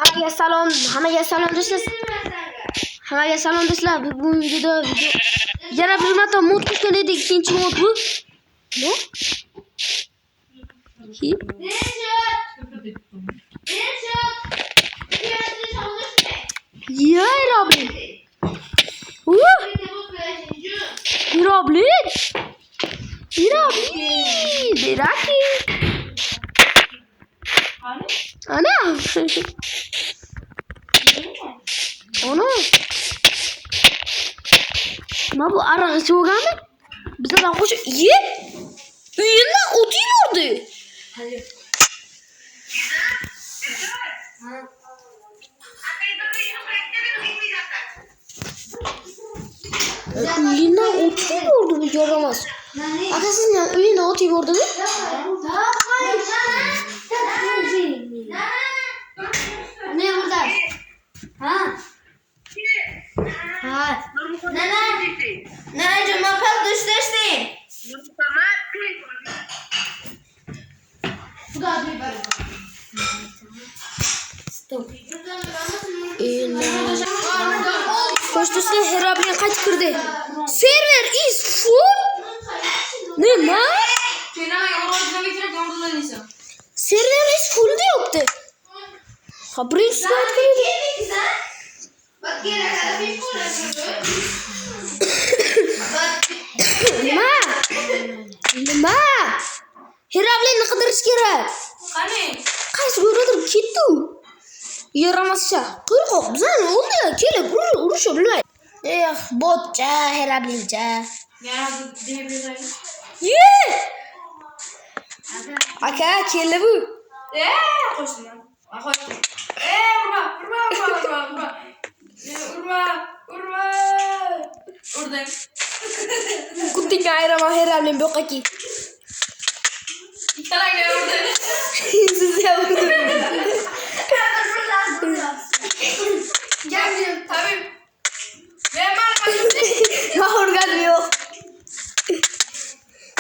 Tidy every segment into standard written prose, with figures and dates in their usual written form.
Hammaga salom do'stlar. Hammaga salom do'stlar. Bugun videoda yana bir marta mod qo'shgan edik. Ikkinchi mod bu. Ne? Ya Rabbi. Rabbi. Beraki. Ana. Ana. Ma bu araq so'gami? Bizlar qo'sh. Ye. Uyinda o'tiyverdi. Uyinda o'tiyverdi bu yaramaz. Aka siz uyinda o'tiyverdimi? Ne burada? Ha? Ha. Nene cuma pek düştürsün. Bu da bir bak. Stop. Koştusu Herabli'ye kaç kırdı? Server is full. Ne ma? Server is full diyordu. Haberin saat kırdı. Ma. Herabli'ni qidirish kerak. Qani? Qaysi yo'ldir ketdi? Yaramascha. Qo'rqoq bizani o'ldi. Kelib urusha bilmaydi. Botcha, Herablicha. Ye! Aka, keldi bu. Qo'shdim. Urdim. Kuting ayrama Herabli'm yo'q-ki. İktalangda urdim. Siz ya urdim. Geldim. Tabii. Ma urganim yo'q.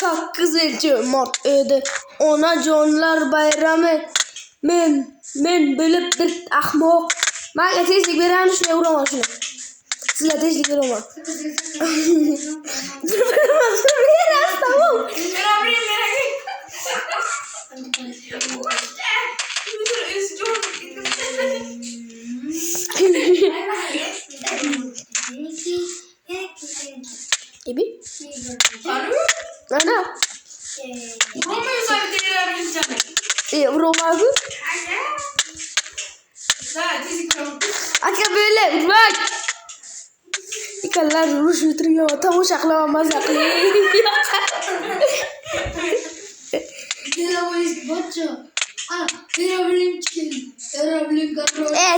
Sakkizinchi mart edi. Onajonlar bayrami. Men bilib bir ahmoq. Menga tezlik beramiz, shunday uraman shuni. Sizga tezlik beraman. Tamam. Ibi? Mana? Roma bu? Aka böyle bak. İkalar ruş bitiriyor. Tomosha qilaman, maza qilaman.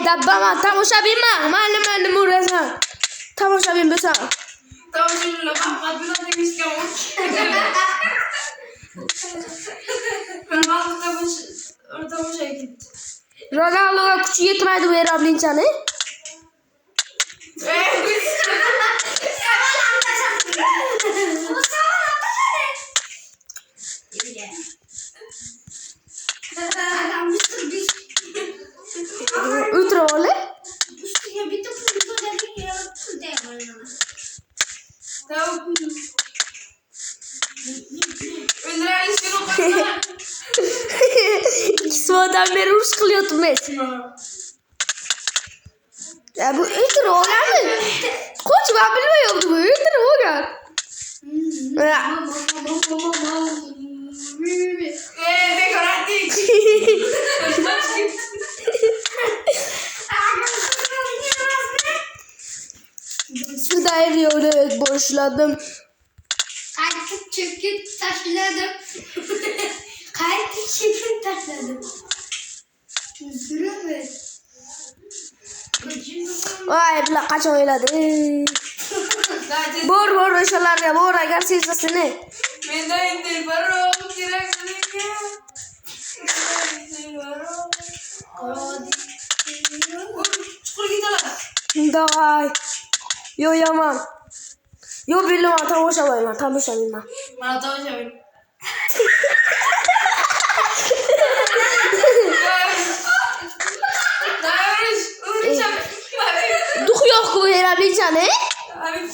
Dabbama tomosha binma. Mani murasan. Tomosha bin bo'lsa. Ronaldo'ga kuchi yetmaydi bu Herablichani. Ultra ole? İkisi adam beri uruş kılıyordu Messi. Ya bu ultra ole mi? Koç ben bilmiyorum bu ultra ole. Dekoratif. Suda eriyordu, boşladım. Kayıt çekip taşladım. Üzgünüm mü? Vay bla kaç oyladı. Bor aşağılarga bor agar sesini. Menda indir baro kirak Давай. Yo yaman. Yo bilmem tomosha qo'yman, tomosha bilmem. Mana tomosha bil. Herablincan Habib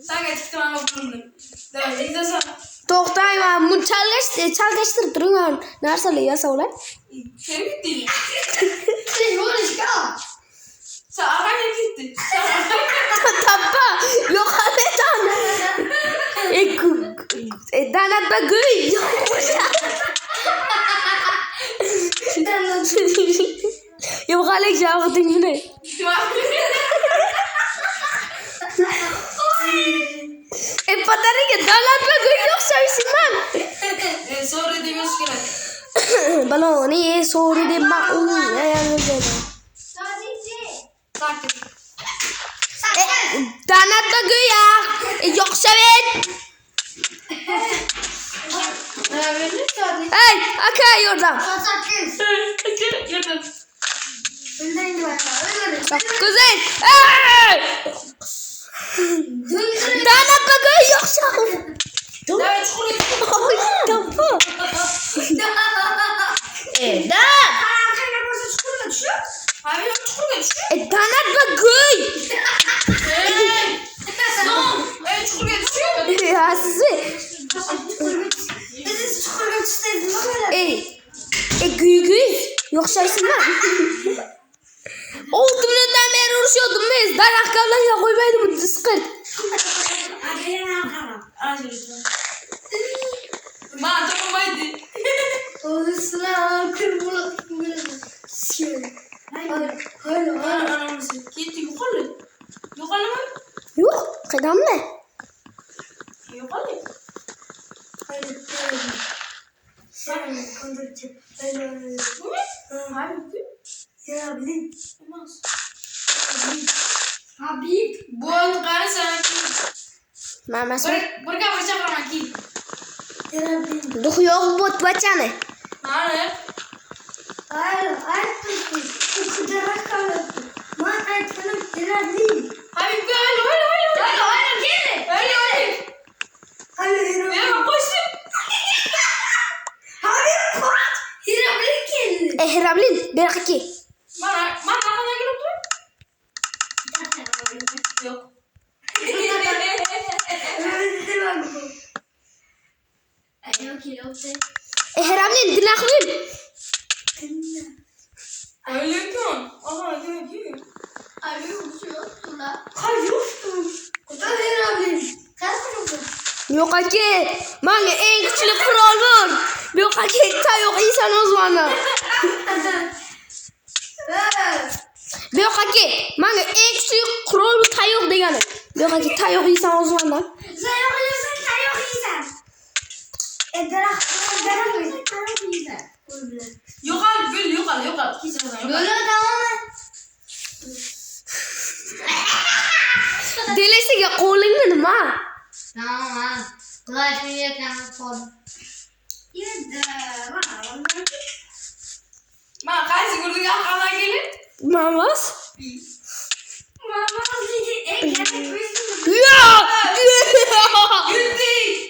sana çıktım ama bulundum. Devam izlesen. to'xtang, men buni chalkashtirib turing. Narsalar yasavlar. Seni gitti. Yo'lishga. Sen arkaya gitti. Tappa. Yo'qotasan. Danat baguy. Yo'qalik javqing buni. Patariga danat baguy o'xshaysiman. Sonra demiyoruz ki. Baloni so'ri deb Sakin. danat baguy o'xshavet. Hey, aka yordam. Gördüm. Kuzey. Hey! Danat baguy o'xshavet. Evet çukur. Tappa. Habib çukur geçiyor. Danat baguy. Çukur geçiyor. Ya sizi. Güy o'xshaysiman. 6 minutdan beri urushiyordum biz. Daraxtlarga qo'ymaydi bu disqir. Bana dokunmaydı. Gitti yukarı. Yukarı mı? Yo'q, qadamda. Yukarı. Habib. Bu karı sana ki. Mamas. Buraya bıçak ki. Duh yo'q bot bachani. Hani? Habib gel öyle. Ya koştum. Herablin, berqaki. Bana arkadan gelip dur. Yok. Herablin, dinaqlin. Öyle ki on. Aha öyle ki. Yo'q aka, menga eng kuchli qurol bor. Yo'q aka, tayoq yeysan o'zvani. Yo'q aka, menga eng kuchli qurol bu tayoq degani. Yo'q aka, tayoq yeysan o'zvani. Yukarı gül yukarı. Hiç yukarı. Delesiga qo'lingni nima? Bana kaç gördük arkadan gelin. Mamas? Ya!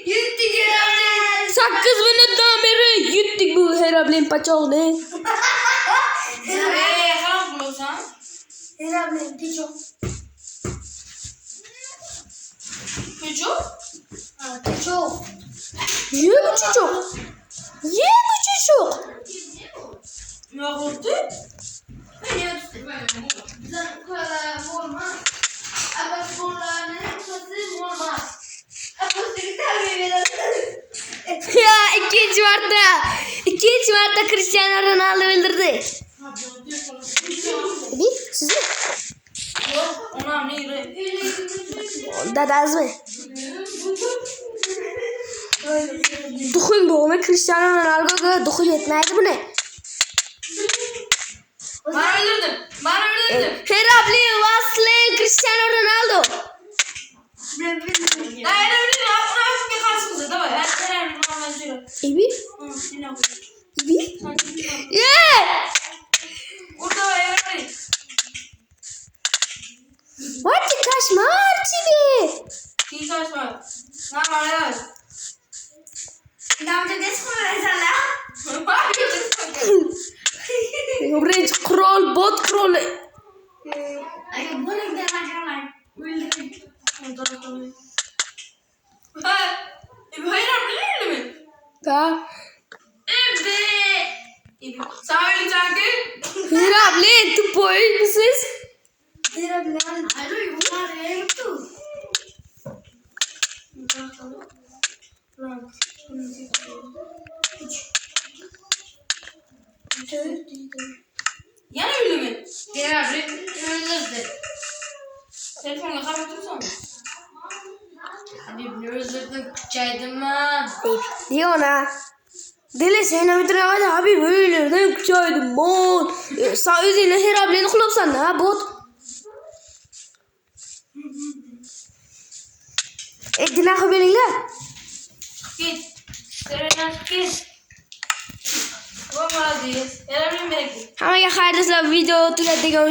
Yuttik herhalde. 8 minutdan beri yutdik bu herablin pachoqni. Kalan bulursan. Çocuk. Ye bu çocuk. Ye bu çocuk. Ne oldu? Ya ikinci marta Cristiano Ronaldo öldürdü. Bir siz mi? Yok, ona ne? Dadaz mı? Duxun doğma Cristiano Ronaldo'ga duxu yetmeydi bu ne? Bana öldürdüm. Herabli Vasile Cristiano Ronaldo. Hayır öldürdüm. Hafif bir karşımıza da var. Her Ronaldo öldürdüm. İbi? İbi? Yeah! Burada var herhalde. What the kaşmar çivi? Kim kaçma? Ne var ya? Range crawl, bot crawl. Herabli tupoi misiniz? Aduh, yukarı yang itu. Yana öyle mi? Herabli öldürdü. Telefonla kapatırsan mı? Habibni öldürdün, küçeydim ben. Diyorlar. Deli seni bitiremedi abi böylelerden küçüğüydüm bot. Sağ özüyle Herabli'ni kulapsan ha bot. Dinah benimle. Git. Serena git. Vamos, Aziz. Era bem bem aqui. Hammaga xayrlaslar video tugatdik.